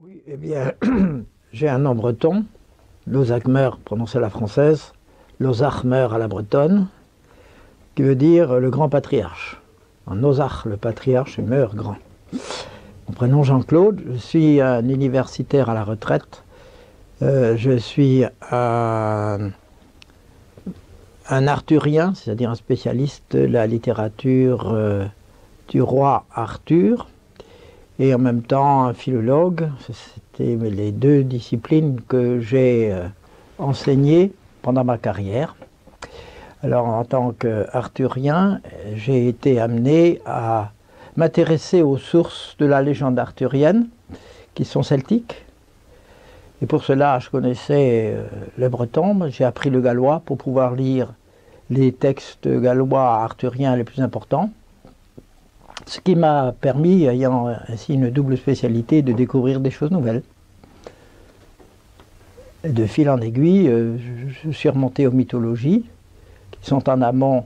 Oui, eh bien, j'ai un nom breton, Lozachmer prononcé à la française, Lozachmer à la bretonne, qui veut dire le grand patriarche. En Nosach, le patriarche, meurt grand. Mon prénom Jean-Claude, je suis un universitaire à la retraite. Je suis un arthurien, c'est-à-dire un spécialiste de la littérature du roi Arthur, et en même temps un philologue. C'était les deux disciplines que j'ai enseignées pendant ma carrière. Alors en tant qu'arthurien, j'ai été amené à m'intéresser aux sources de la légende arthurienne, qui sont celtiques. Et pour cela, je connaissais le breton, j'ai appris le gallois pour pouvoir lire les textes gallois arthuriens les plus importants. Ce qui m'a permis, ayant ainsi une double spécialité, de découvrir des choses nouvelles. Et de fil en aiguille, je suis remonté aux mythologies, qui sont en amont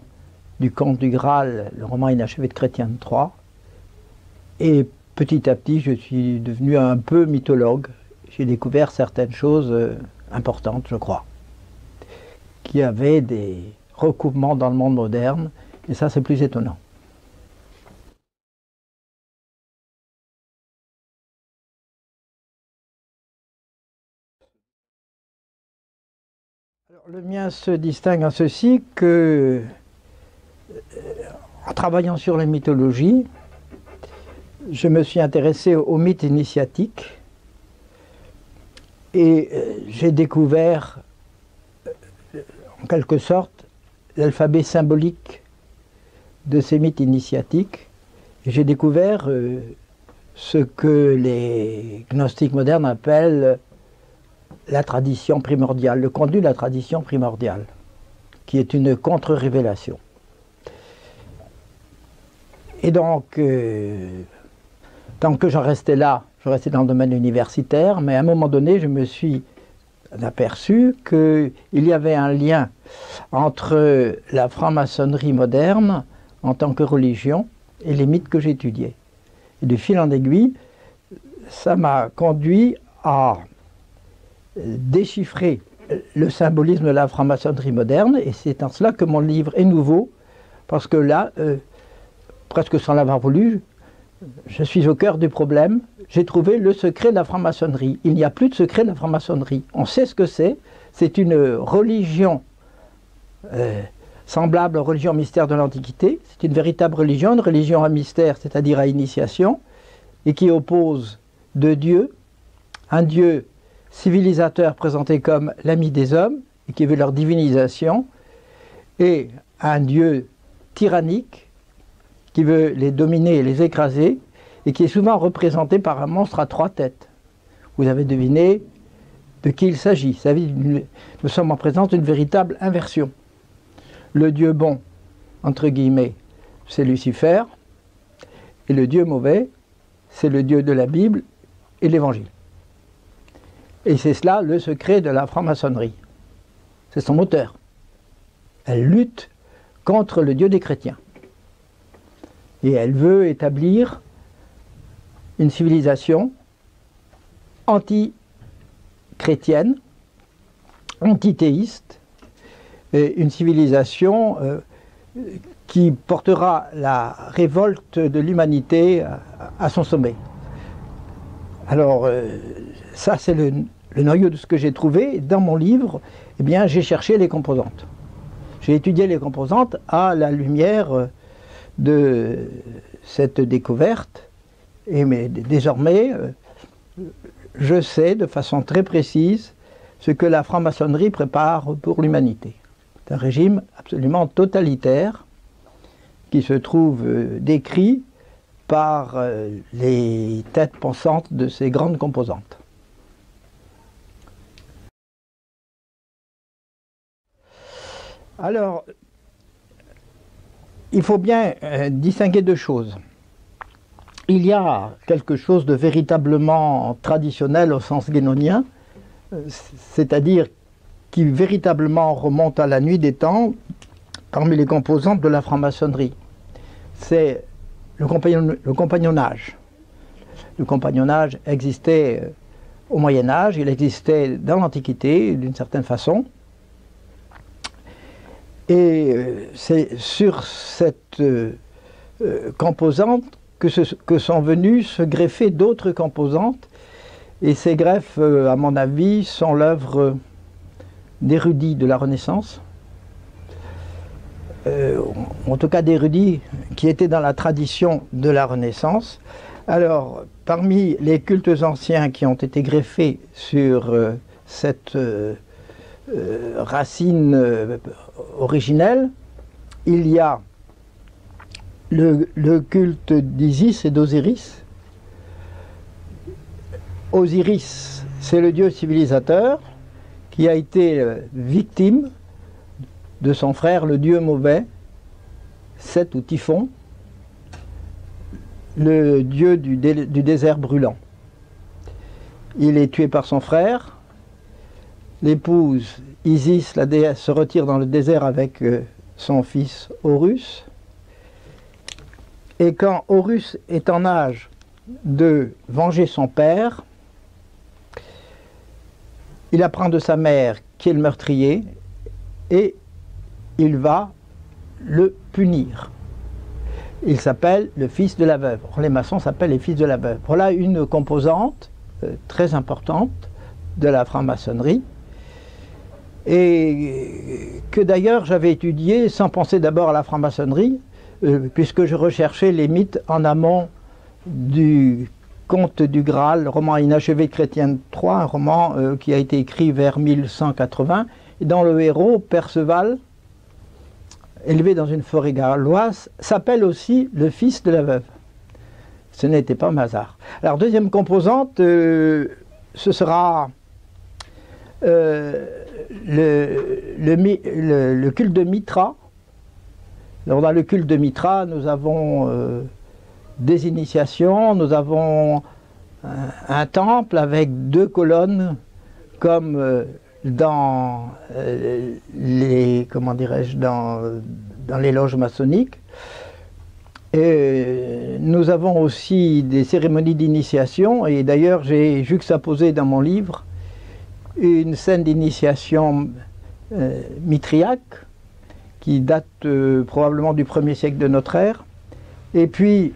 du Conte du Graal, le roman inachevé de Chrétien de Troyes. Et petit à petit, je suis devenu un peu mythologue. J'ai découvert certaines choses importantes, je crois, qui avaient des recoupements dans le monde moderne, et ça, c'est plus étonnant. Alors, le mien se distingue en ceci que, en travaillant sur les mythologies, je me suis intéressé aux mythes initiatiques et j'ai découvert, en quelque sorte, l'alphabet symbolique de ces mythes initiatiques. Et j'ai découvert ce que les gnostiques modernes appellent la tradition primordiale, le contenu de la tradition primordiale, qui est une contre-révélation. Et donc, tant que j'en restais là, je restais dans le domaine universitaire, mais à un moment donné, je me suis aperçu qu'il y avait un lien entre la franc-maçonnerie moderne en tant que religion et les mythes que j'étudiais. Et de fil en aiguille, ça m'a conduit à déchiffrer le symbolisme de la franc-maçonnerie moderne, et c'est en cela que mon livre est nouveau, parce que là, presque sans l'avoir voulu, je suis au cœur du problème. J'ai trouvé le secret de la franc-maçonnerie. Il n'y a plus de secret de la franc-maçonnerie. On sait ce que c'est. C'est une religion semblable aux religions mystères de l'Antiquité. C'est une véritable religion, une religion à mystère, c'est-à-dire à initiation, et qui oppose deux dieux, un dieu civilisateur présenté comme l'ami des hommes, et qui veut leur divinisation, et un dieu tyrannique, qui veut les dominer et les écraser, et qui est souvent représenté par un monstre à 3 têtes. Vous avez deviné de qui il s'agit. Nous sommes en présence d'une véritable inversion. Le Dieu bon, entre guillemets, c'est Lucifer, et le Dieu mauvais, c'est le Dieu de la Bible et l'Évangile. Et c'est cela le secret de la franc-maçonnerie. C'est son moteur. Elle lutte contre le Dieu des chrétiens. Et elle veut établir une civilisation anti-chrétienne, antithéiste, et une civilisation qui portera la révolte de l'humanité à son sommet. Alors, ça c'est le noyau de ce que j'ai trouvé. Dans mon livre, eh bien, j'ai cherché les composantes. J'ai étudié les composantes à la lumière de cette découverte, et mais désormais, je sais de façon très précise ce que la franc-maçonnerie prépare pour l'humanité. C'est un régime absolument totalitaire qui se trouve décrit par les têtes pensantes de ces grandes composantes. Alors, il faut bien distinguer deux choses. Il y a quelque chose de véritablement traditionnel au sens guénonien, c'est-à-dire qui véritablement remonte à la nuit des temps parmi les composantes de la franc-maçonnerie. C'est le compagnonnage. Le compagnonnage existait au Moyen-Âge, il existait dans l'Antiquité d'une certaine façon. Et c'est sur cette composante que sont venues se greffer d'autres composantes. Et ces greffes, à mon avis, sont l'œuvre d'érudits de la Renaissance. En tout cas d'érudits qui étaient dans la tradition de la Renaissance. Alors, parmi les cultes anciens qui ont été greffés sur cette racine originelle, il y a le culte d'Isis et d'Osiris. Osiris, c'est le dieu civilisateur qui a été victime de son frère, le dieu mauvais, Seth ou Typhon, le dieu du désert brûlant. Il est tué par son frère. L'épouse Isis, la déesse, se retire dans le désert avec son fils Horus. Et quand Horus est en âge de venger son père, il apprend de sa mère qui est le meurtrier et il va le punir. Il s'appelle le fils de la veuve. Les maçons s'appellent les fils de la veuve. Voilà une composante très importante de la franc-maçonnerie et que d'ailleurs j'avais étudié sans penser d'abord à la franc-maçonnerie puisque je recherchais les mythes en amont du Conte du Graal, le roman inachevé de Chrétien III, un roman qui a été écrit vers 1180 et dont le héros, Perceval, élevé dans une forêt galloise, s'appelle aussi le fils de la veuve. Ce n'était pas un hasard. Alors, deuxième composante, ce sera le culte de Mitra. Alors, dans le culte de Mitra, nous avons des initiations, nous avons un temple avec 2 colonnes, comme dans les, comment dirais-je, dans les loges maçonniques. Et nous avons aussi des cérémonies d'initiation, et d'ailleurs j'ai juxtaposé dans mon livre une scène d'initiation mitriaque qui date probablement du 1er siècle de notre ère, et puis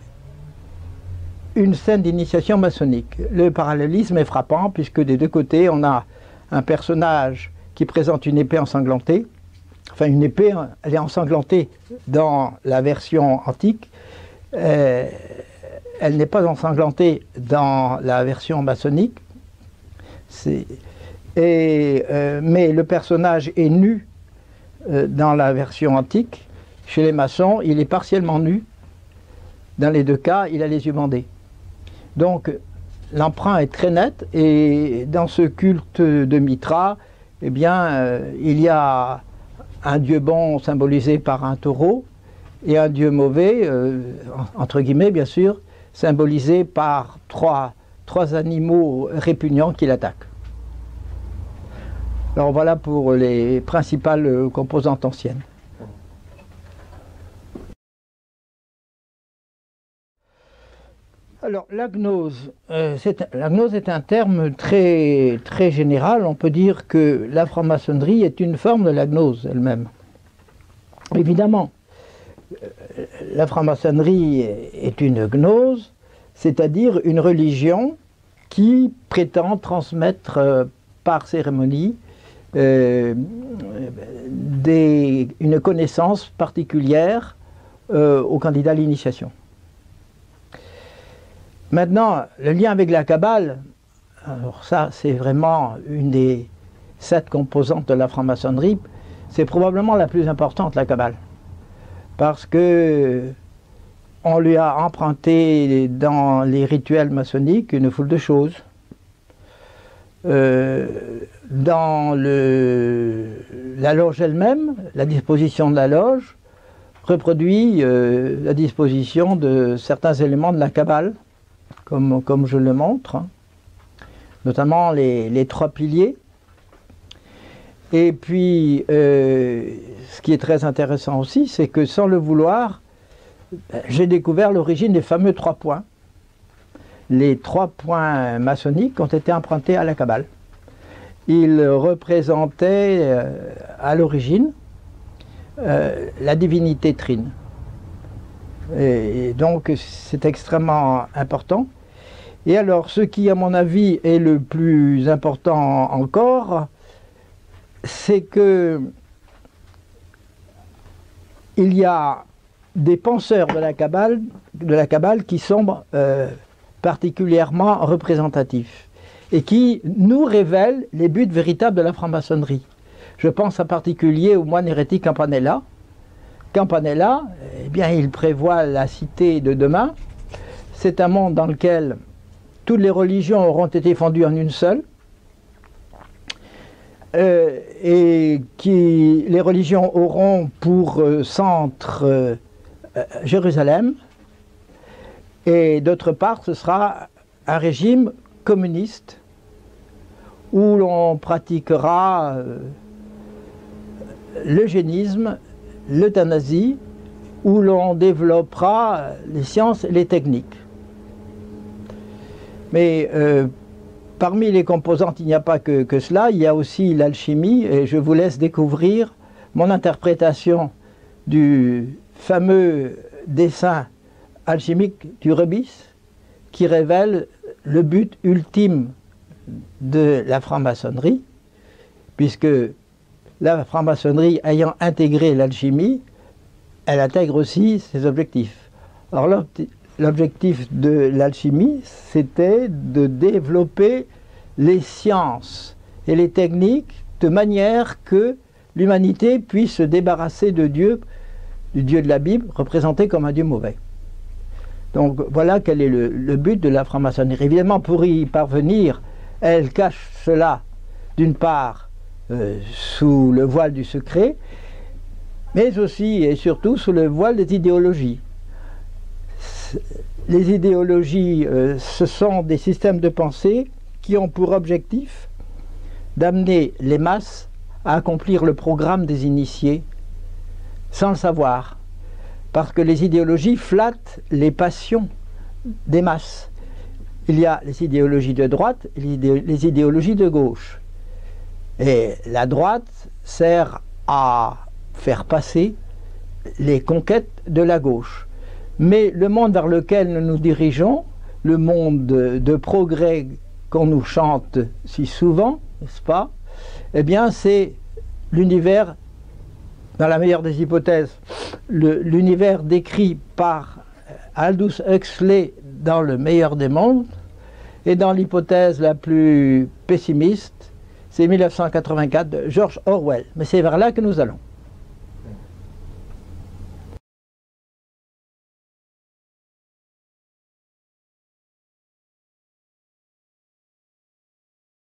une scène d'initiation maçonnique. Le parallélisme est frappant puisque des deux côtés on a un personnage qui présente une épée ensanglantée. Enfin, une épée, elle est ensanglantée dans la version antique. Elle n'est pas ensanglantée dans la version maçonnique. Mais le personnage est nu dans la version antique. Chez les maçons, il est partiellement nu. Dans les deux cas, il a les yeux bandés. Donc, l'emprunt est très net, et dans ce culte de Mitra, eh bien, il y a un dieu bon symbolisé par un taureau, et un dieu mauvais, entre guillemets bien sûr, symbolisé par trois animaux répugnants qui l'attaquent. Alors voilà pour les principales composantes anciennes. Alors, la gnose est un terme très général. On peut dire que la franc-maçonnerie est une forme de la gnose elle-même. Évidemment, la franc-maçonnerie est une gnose, c'est-à-dire une religion qui prétend transmettre par cérémonie une connaissance particulière au candidat à l'initiation. Maintenant, le lien avec la Kabbale, alors ça c'est vraiment une des 7 composantes de la franc-maçonnerie, c'est probablement la plus importante, la Kabbale, parce que on lui a emprunté dans les rituels maçonniques une foule de choses. Dans la loge elle-même, la disposition de la loge reproduit la disposition de certains éléments de la Kabbale, comme je le montre, hein. Notamment les 3 piliers. Et puis, ce qui est très intéressant aussi, c'est que sans le vouloir, j'ai découvert l'origine des fameux 3 points. les 3 points maçonniques ont été empruntés à la Kabbale. Ils représentaient à l'origine la divinité Trine. Et donc c'est extrêmement important. Et alors ce qui à mon avis est le plus important encore, c'est que il y a des penseurs de la Kabbale qui sont particulièrement représentatifs et qui nous révèlent les buts véritables de la franc-maçonnerie. Je pense en particulier au moine hérétique Campanella. Campanella, eh bien, il prévoit la cité de demain. C'est un monde dans lequel toutes les religions auront été fondues en une seule, et les religions auront pour centre Jérusalem, et d'autre part, ce sera un régime communiste où l'on pratiquera l'eugénisme, l'euthanasie, où l'on développera les sciences et les techniques. Mais parmi les composantes, il n'y a pas que cela, il y a aussi l'alchimie, et je vous laisse découvrir mon interprétation du fameux dessin alchimique du Rubis, qui révèle le but ultime de la franc-maçonnerie, puisque la franc-maçonnerie ayant intégré l'alchimie, elle intègre aussi ses objectifs. Alors l'objectif de l'alchimie, c'était de développer les sciences et les techniques de manière que l'humanité puisse se débarrasser de Dieu, du Dieu de la Bible, représenté comme un Dieu mauvais. Donc voilà quel est le but de la franc-maçonnerie. Évidemment, pour y parvenir, elle cache cela, d'une part, sous le voile du secret, mais aussi et surtout sous le voile des idéologies. Les idéologies, ce sont des systèmes de pensée qui ont pour objectif d'amener les masses à accomplir le programme des initiés sans le savoir. Parce que les idéologies flattent les passions des masses. Il y a les idéologies de droite et les idéologies de gauche. Et la droite sert à faire passer les conquêtes de la gauche. Mais le monde vers lequel nous nous dirigeons, le monde de progrès qu'on nous chante si souvent, n'est-ce pas? Eh bien, c'est l'univers, dans la meilleure des hypothèses, l'univers décrit par Aldous Huxley dans Le meilleur des mondes, et dans l'hypothèse la plus pessimiste, c'est 1984 de George Orwell. Mais c'est vers là que nous allons.